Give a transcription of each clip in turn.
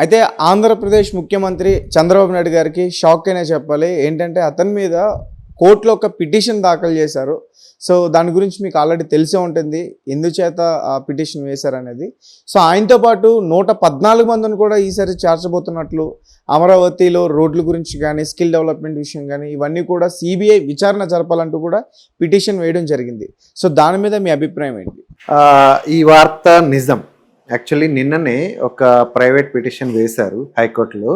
అయితే ఆంధ్రప్రదేశ్ ముఖ్యమంత్రి చంద్రబాబు నాయుడు గారికి షాక్ అనే చెప్పాలి. ఏంటంటే అతని మీద కోర్టులో ఒక పిటిషన్ దాఖలు చేశారు. సో దాని గురించి మీకు ఆల్రెడీ తెలిసే ఉంటుంది ఎందుచేత ఆ పిటిషన్ వేశారనేది. సో ఆయనతో పాటు 114 మందిని కూడా ఈసారి చేర్చబోతున్నట్లు, అమరావతిలో రోడ్ల గురించి కానీ, స్కిల్ డెవలప్మెంట్ విషయం కానీ ఇవన్నీ కూడా సిబిఐ విచారణ జరపాలంటూ కూడా పిటిషన్ వేయడం జరిగింది. సో దాని మీద మీ అభిప్రాయం ఏంటి? ఈ వార్త నిజం. యాక్చువల్లీ నిన్ననే ఒక ప్రైవేట్ పిటిషన్ వేశారు హైకోర్టులో.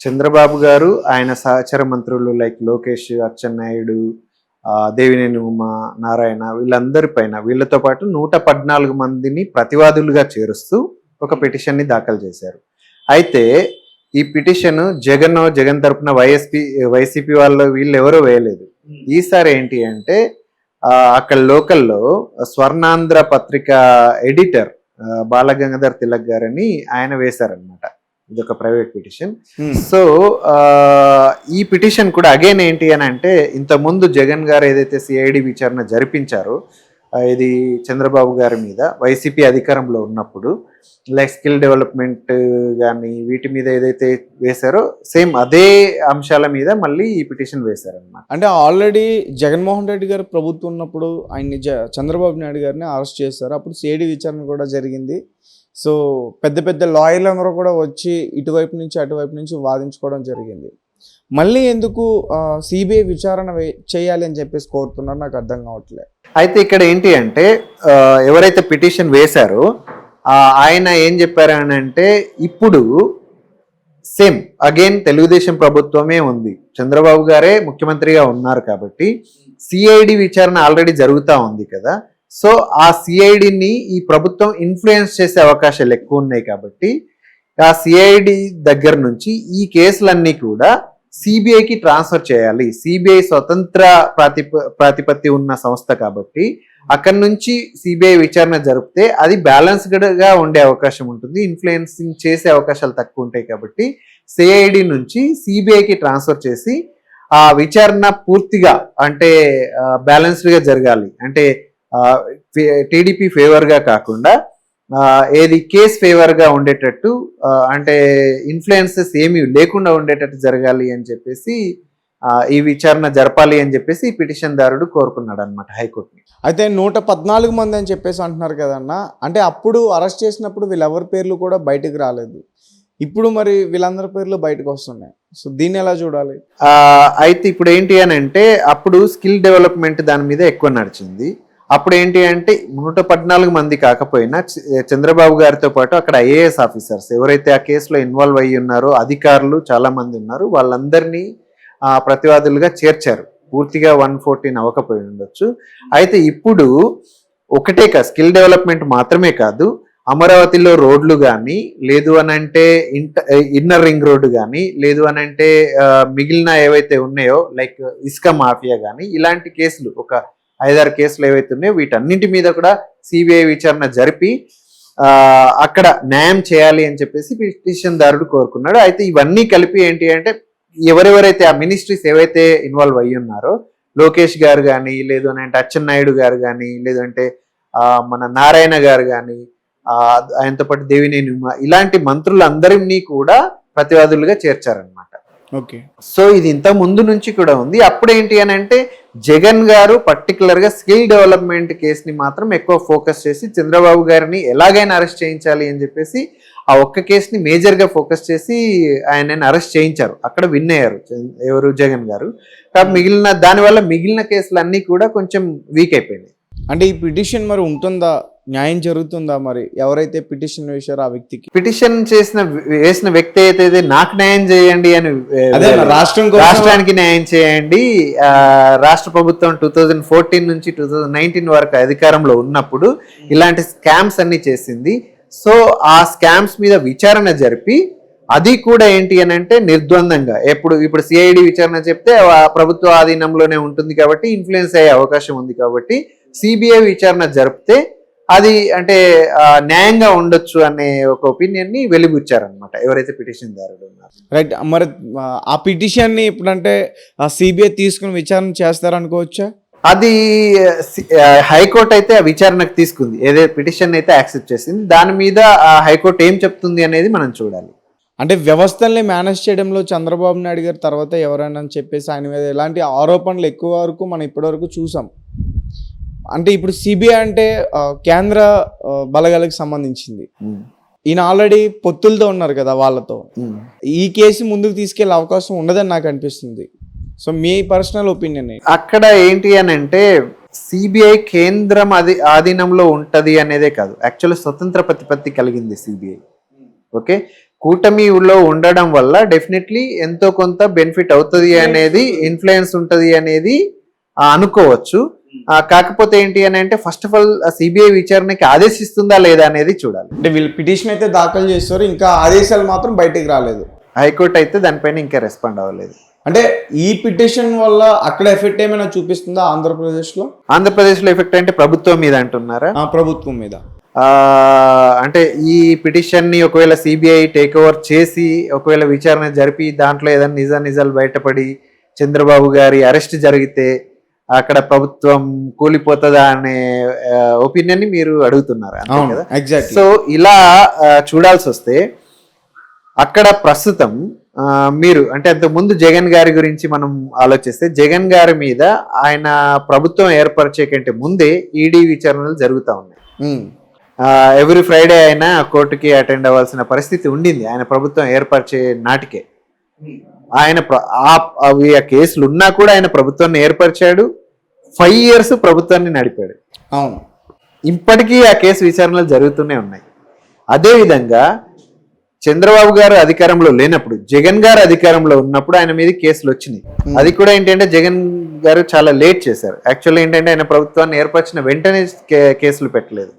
చంద్రబాబు గారు ఆయన సహచర మంత్రులు లైక్ లోకేష్, అచ్చెన్నాయుడు, దేవినేని ఉమా, నారాయణ వీళ్ళందరి పైన, వీళ్ళతో పాటు 114 మందిని ప్రతివాదులుగా చేరుస్తూ ఒక పిటిషన్ని దాఖలు చేశారు. అయితే ఈ పిటిషన్ జగన్ తరపున వైసీపీ వాళ్ళు వీళ్ళు ఎవరో వేయలేదు. ఈసారి ఏంటి అంటే అక్కడ లోకల్లో స్వర్ణాంధ్ర పత్రిక ఎడిటర్ బాలగంగాధర్ తిలక్ గారని ఆయన వేశారనమాట. ఇది ఒక ప్రైవేట్ పిటిషన్. సో ఈ పిటిషన్ కూడా అగైన్ ఏంటి అని అంటే, ఇంతకుముందు జగన్ గారు ఏదైతే సిఐడి విచారణ జరిపించారో ఇది చంద్రబాబు గారి మీద వైసీపీ అధికారంలో ఉన్నప్పుడు, లైక్ స్కిల్ డెవలప్మెంట్ కానీ వీటి మీద ఏదైతే వేశారో సేమ్ అదే అంశాల మీద మళ్ళీ ఈ పిటిషన్ వేశారనమాట. అంటే ఆల్రెడీ జగన్మోహన్ రెడ్డి గారు ప్రభుత్వం ఉన్నప్పుడు ఆయన్ని చంద్రబాబు నాయుడు గారిని అరెస్ట్ చేశారు. అప్పుడు సిఐడి విచారణ కూడా జరిగింది. సో పెద్ద పెద్ద లాయర్లు అందరూ కూడా వచ్చి ఇటువైపు నుంచి అటువైపు నుంచి వాదించుకోవడం జరిగింది. మళ్ళీ ఎందుకు సిబిఐ విచారణ చేయాలి అని చెప్పేసి కోరుతున్నారు, నాకు అర్థం కావట్లేదు. అయితే ఇక్కడ ఏంటి అంటే ఎవరైతే పిటిషన్ వేశారో ఆయన ఏం చెప్పారు అని అంటే, ఇప్పుడు సేమ్ అగైన్ తెలుగుదేశం ప్రభుత్వమే ఉంది, చంద్రబాబు గారే ముఖ్యమంత్రిగా ఉన్నారు కాబట్టి సిఐడి విచారణ ఆల్రెడీ జరుగుతూ ఉంది కదా. సో ఆ సిఐడిని ఈ ప్రభుత్వం ఇన్ఫ్లుయెన్స్ చేసే అవకాశాలు ఎక్కువ ఉన్నాయి కాబట్టి ఆ సిఐడి దగ్గర నుంచి ఈ కేసులన్నీ కూడా సిబిఐకి ట్రాన్స్ఫర్ చేయాలి. సిబిఐ స్వతంత్ర ప్రాతిపత్తి ఉన్న సంస్థ కాబట్టి అక్కడి నుంచి సిబిఐ విచారణ జరిపితే అది బ్యాలెన్స్డ్గా ఉండే అవకాశం ఉంటుంది, ఇన్ఫ్లుయెన్సింగ్ చేసే అవకాశాలు తక్కువ ఉంటాయి. కాబట్టి సిఐడి నుంచి సిబిఐకి ట్రాన్స్ఫర్ చేసి ఆ విచారణ పూర్తిగా అంటే బ్యాలెన్స్డ్గా జరగాలి. అంటే టీడీపీ ఫేవర్గా కాకుండా ఏది కేస్ ఫేవర్గా ఉండేటట్టు, అంటే ఇన్ఫ్లుయెన్సెస్ ఏమీ లేకుండా ఉండేటట్టు జరగాలి అని చెప్పేసి ఈ విచారణ జరపాలి అని చెప్పేసి ఈ పిటిషన్ దారుడు కోరుకున్నాడు అనమాట హైకోర్టుని. అయితే 114 మంది అని చెప్పేసి అంటున్నారు కదన్న, అంటే అప్పుడు అరెస్ట్ చేసినప్పుడు వీళ్ళెవరి పేర్లు కూడా బయటకు రాలేదు, ఇప్పుడు మరి వీళ్ళందరి పేర్లు బయటకు వస్తున్నాయి. సో దీన్ని ఎలా చూడాలి? అయితే ఇప్పుడు ఏంటి అని అంటే, అప్పుడు స్కిల్ డెవలప్మెంట్ దాని మీద ఎక్కువ నడిచింది. అప్పుడు ఏంటి అంటే 114 మంది కాకపోయినా చంద్రబాబు గారితో పాటు అక్కడ ఐఏఎస్ ఆఫీసర్స్ ఎవరైతే ఆ కేసులో ఇన్వాల్వ్ అయ్యి ఉన్నారో అధికారులు చాలా మంది ఉన్నారు, వాళ్ళందరినీ ప్రతివాదులుగా చేర్చారు. పూర్తిగా 114 అవ్వకపోయి ఉండొచ్చు. అయితే ఇప్పుడు ఒకటే కాదు, స్కిల్ డెవలప్మెంట్ మాత్రమే కాదు, అమరావతిలో రోడ్లు కానీ, లేదు అని అంటే ఇన్నర్ రింగ్ రోడ్డు కానీ, లేదు అని అంటే మిగిలిన ఏవైతే ఉన్నాయో లైక్ ఇసుక మాఫియా కానీ, ఇలాంటి కేసులు ఒక 5-6 కేసులు ఏవైతే ఉన్నాయో వీటన్నింటి మీద కూడా సిబిఐ విచారణ జరిపి అక్కడ న్యాయం చేయాలి అని చెప్పేసి పిటిషన్ దారుడు కోరుకున్నాడు. అయితే ఇవన్నీ కలిపి ఏంటి అంటే, ఎవరెవరైతే ఆ మినిస్ట్రీస్ ఏవైతే ఇన్వాల్వ్ అయ్యి ఉన్నారో, లోకేష్ గారు కానీ, లేదు అని అంటే అచ్చెన్నాయుడు గారు కానీ, లేదంటే మన నారాయణ గారు కానీ, ఆయనతో పాటు దేవినేని ఉమా, ఇలాంటి మంత్రులందరినీ కూడా ప్రతివాదులుగా చేర్చారనమాట. ఓకే. సో ఇది ఇంత ముందు నుంచి కూడా ఉంది. అప్పుడేంటి అని అంటే జగన్ గారు పర్టికులర్గా స్కిల్ డెవలప్మెంట్ కేసుని మాత్రం ఎక్కువ ఫోకస్ చేసి చంద్రబాబు గారిని ఎలాగైనా అరెస్ట్ చేయించాలి అని చెప్పేసి ఆ ఒక్క కేసుని మేజర్గా ఫోకస్ చేసి ఆయనని అరెస్ట్ చేయించారు. అక్కడ విన్ అయ్యారు ఎవరు, జగన్ గారు. కాబట్టి దానివల్ల మిగిలిన కేసులన్నీ కూడా కొంచెం వీక్ అయిపోయినాయి. అంటే ఈ పిటిషన్ మరి ఉంటుందా, న్యాయం జరుగుతుందా? మరి ఎవరైతే పిటిషన్ వేశారో ఆ వ్యక్తికి, పిటిషన్ వేసిన వ్యక్తి అయితే నాకు న్యాయం చేయండి అని, రాష్ట్రానికి న్యాయం చేయండి, రాష్ట్ర ప్రభుత్వం 2014 నుంచి 2019 వరకు అధికారంలో ఉన్నప్పుడు ఇలాంటి స్కామ్స్ అన్ని చేసింది. సో ఆ స్కామ్స్ మీద విచారణ జరిపి అది కూడా ఏంటి అని అంటే నిర్ద్వందంగా, ఇప్పుడు సిఐడి విచారణ చెప్తే ప్రభుత్వ ఆధీనంలోనే ఉంటుంది కాబట్టి ఇన్ఫ్లుయెన్స్ అయ్యే అవకాశం ఉంది కాబట్టి సిబిఐ విచారణ జరిపితే అది అంటే న్యాయంగా ఉండొచ్చు అనే ఒక ఒపీనియన్ ని వెలిబుచ్చారనమాట ఎవరైతే పిటిషన్ దారుడు ఉన్నారు. రైట్. మరి ఆ పిటిషన్ ని ఇప్పుడంటే సిబిఐ తీసుకుని విచారణ చేస్తారనుకోవచ్చా? అది హైకోర్టు అయితే ఆ విచారణకు తీసుకుంది, ఏదైతే పిటిషన్ అయితే యాక్సెప్ట్ చేసింది. దాని మీద హైకోర్టు ఏం చెప్తుంది అనేది మనం చూడాలి. అంటే వ్యవస్థల్ని మేనేజ్ చేయడంలో చంద్రబాబు నాయుడు గారి తర్వాత ఎవరైనా అని చెప్పేసి ఆయన మీద ఎలాంటి ఆరోపణలు ఎక్కువ వరకు మనం ఇప్పటివరకు చూసాం. అంటే ఇప్పుడు సిబిఐ అంటే కేంద్ర బలగాలకు సంబంధించింది. ఈయన ఆల్రెడీ పొత్తులతో ఉన్నారు కదా వాళ్ళతో. ఈ కేసు ముందుకు తీసుకెళ్లే అవకాశం ఉండదని నాకు అనిపిస్తుంది. సో మీ పర్సనల్ ఒపీనియన్ అక్కడ ఏంటి అని అంటే సిబిఐ కేంద్రం ఆధీనంలో ఉంటది అనేదే కాదు, యాక్చువల్లీ స్వతంత్ర ప్రతిపత్తి కలిగింది సిబిఐ. ఓకే, కూటమిలో ఉండడం వల్ల డెఫినెట్లీ ఎంతో కొంత బెనిఫిట్ అవుతుంది అనేది, ఇన్ఫ్లుయెన్స్ ఉంటుంది అనేది అనుకోవచ్చు. కాకపోతే ఏంటి అని అంటే ఫస్ట్ ఆఫ్ ఆల్ సిబిఐ విచారణకి ఆదేశిస్తుందా లేదా అనేది చూడాలి. అంటే వీళ్ళు పిటిషన్ అయితే దాఖలు చేస్తారు, ఇంకా ఆదేశాలు మాత్రం బయటికి రాలేదు. హైకోర్టు అయితే దానిపైన ఇంకా రెస్పాండ్ అవ్వలేదు. అంటే ఈ పిటిషన్ వల్ల అక్కడ ఎఫెక్ట్ ఏమైనా చూపిస్తుందా ఆంధ్రప్రదేశ్లో? ఆంధ్రప్రదేశ్లో ఎఫెక్ట్ అంటే ప్రభుత్వం మీద అంటున్నారా? ప్రభుత్వం మీద. అంటే ఈ పిటిషన్ ని ఒకవేళ సిబిఐ టేక్ ఓవర్ చేసి ఒకవేళ విచారణ జరిపి దాంట్లో ఏదైనా నిజాలు బయటపడి చంద్రబాబు గారి అరెస్ట్ జరిగితే అక్కడ ప్రభుత్వం కూలిపోతుందా అనే ఒపీనియన్ ని మీరు అడుగుతున్నారు కదా. సో ఇలా చూడాల్సి వస్తే అక్కడ ప్రస్తుతం మీరు అంటే అంతకు ముందు జగన్ గారి గురించి మనం ఆలోచిస్తే జగన్ గారి మీద ఆయన ప్రభుత్వం ఏర్పరిచే కంటే ముందే ఈడీ విచారణలు జరుగుతూ ఉన్నాయి. ఎవ్రీ ఫ్రైడే ఆయన కోర్టుకి అటెండ్ అవ్వాల్సిన పరిస్థితి ఉండింది ఆయన ప్రభుత్వం ఏర్పరిచే నాటికే. ఆయన ఆ కేసులు ఉన్నా కూడా ఆయన ప్రభుత్వాన్ని ఏర్పరిచాడు, 5 years ప్రభుత్వాన్ని నడిపాడు. అవును, ఇప్పటికీ ఆ కేసు విచారణలు జరుగుతూనే ఉన్నాయి. అదేవిధంగా చంద్రబాబు గారు అధికారంలో లేనప్పుడు జగన్ గారు అధికారంలో ఉన్నప్పుడు ఆయన మీద కేసులు వచ్చినాయి. అది కూడా ఏంటంటే జగన్ గారు చాలా లేట్ చేశారు. యాక్చువల్లీ ఏంటంటే ఆయన ప్రభుత్వాన్ని ఏర్పరిచిన వెంటనే కేసులు పెట్టలేదు,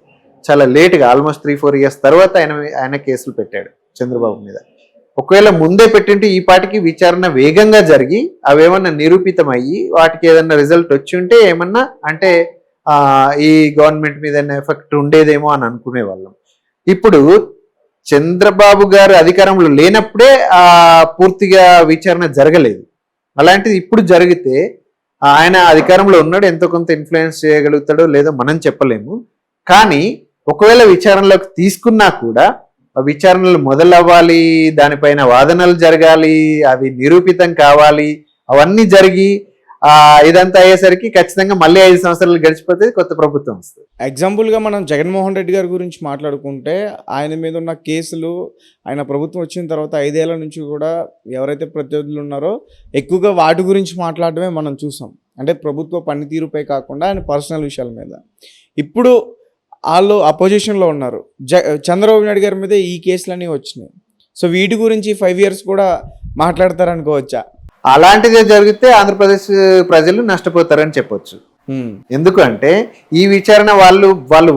చాలా లేట్గా ఆల్మోస్ట్ 3-4 years తర్వాత ఆయన కేసులు పెట్టాడు చంద్రబాబు మీద. ఒకవేళ ముందే పెట్టింటే ఈ పాటికి విచారణ వేగంగా జరిగి అవేమన్నా నిరూపితం అయ్యి వాటికి ఏదన్నా రిజల్ట్ వచ్చి ఉంటే ఏమన్నా అంటే ఈ గవర్నమెంట్ మీద ఎఫెక్ట్ ఉండేదేమో అని అనుకునే వాళ్ళం. ఇప్పుడు చంద్రబాబు గారు అధికారంలో లేనప్పుడే పూర్తిగా విచారణ జరగలేదు. అలాంటిది ఇప్పుడు జరిగితే ఆయన అధికారంలో ఉన్నాడు, ఎంతో కొంత ఇన్ఫ్లుయెన్స్ చేయగలుగుతాడో లేదో మనం చెప్పలేము. కానీ ఒకవేళ విచారణలోకి తీసుకున్నా కూడా విచారణలు మొదలవ్వాలి, దానిపైన వాదనలు జరగాలి, అవి నిరూపితం కావాలి, అవన్నీ జరిగి ఇదంతా అయ్యేసరికి ఖచ్చితంగా మళ్ళీ 5 సంవత్సరాలు గడిచిపోతే కొత్త ప్రభుత్వం వస్తుంది. ఎగ్జాంపుల్గా మనం జగన్మోహన్ రెడ్డి గారి గురించి మాట్లాడుకుంటే ఆయన మీద ఉన్న కేసులు ఆయన ప్రభుత్వం వచ్చిన తర్వాత 5 ఏళ్ల నుంచి కూడా ఎవరైతే ప్రత్యర్థులు ఉన్నారో ఎక్కువగా వాటి గురించి మాట్లాడటమే మనం చూసాం. అంటే ప్రభుత్వ పనితీరుపై కాకుండా ఆయన పర్సనల్ విషయాల మీద. ఇప్పుడు వాళ్ళు అపోజిషన్లో ఉన్నారు, చంద్రబాబు నాయుడు గారి మీద ఈ కేసులన్నీ వచ్చినాయి. సో వీటి గురించి 5 years కూడా మాట్లాడతారనుకోవచ్చా? అలాంటిదే జరిగితే ఆంధ్రప్రదేశ్ ప్రజలు నష్టపోతారని చెప్పొచ్చు. ఎందుకంటే ఈ విచారణ వాళ్ళు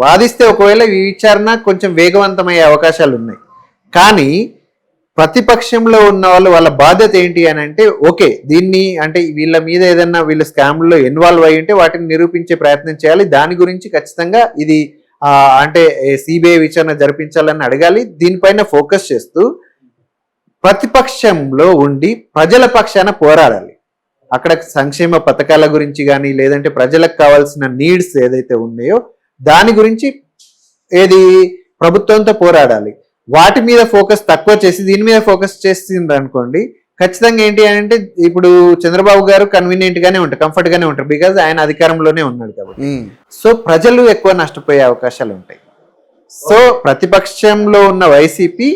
వాదిస్తే ఒకవేళ ఈ విచారణ కొంచెం వేగవంతమయ్యే అవకాశాలు ఉన్నాయి. కానీ ప్రతిపక్షంలో ఉన్న వాళ్ళ బాధ్యత ఏంటి అని అంటే ఓకే దీన్ని అంటే వీళ్ళ మీద ఏదన్నా వీళ్ళ స్కామ్లో ఇన్వాల్వ్ అయ్యి ఉంటే వాటిని నిరూపించే ప్రయత్నం చేయాలి. దాని గురించి ఖచ్చితంగా ఇది అంటే సిబిఐ విచారణ జరిపించాలని అడగాలి. దీనిపైన ఫోకస్ చేస్తూ ప్రతిపక్షంలో ఉండి ప్రజల పక్షాన పోరాడాలి. అక్కడ సంక్షేమ పథకాల గురించి కానీ లేదంటే ప్రజలకు కావాల్సిన నీడ్స్ ఏదైతే ఉన్నాయో దాని గురించి ప్రభుత్వంతో పోరాడాలి. వాటి మీద ఫోకస్ తక్కువ చేసి దీని మీద ఫోకస్ చేసిండ్రు అనుకోండి, ఖచ్చితంగా ఏంటి అని అంటే ఇప్పుడు చంద్రబాబు గారు కన్వీనియంట్ గానే ఉంటారు, కంఫర్ట్ గానే ఉంటారు, బికాజ్ ఆయన అధికారంలోనే ఉన్నాడు కాబట్టి. సో ప్రజలు ఎక్కువ నష్టపోయే అవకాశాలు ఉంటాయి. సో ప్రతిపక్షంలో ఉన్న వైసీపీ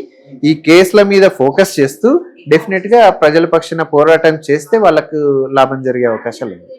ఈ కేసుల మీద ఫోకస్ చేస్తూ డెఫినెట్ గా ప్రజల పక్షాన పోరాటం చేస్తే వాళ్ళకు లాభం జరిగే అవకాశాలు ఉన్నాయి.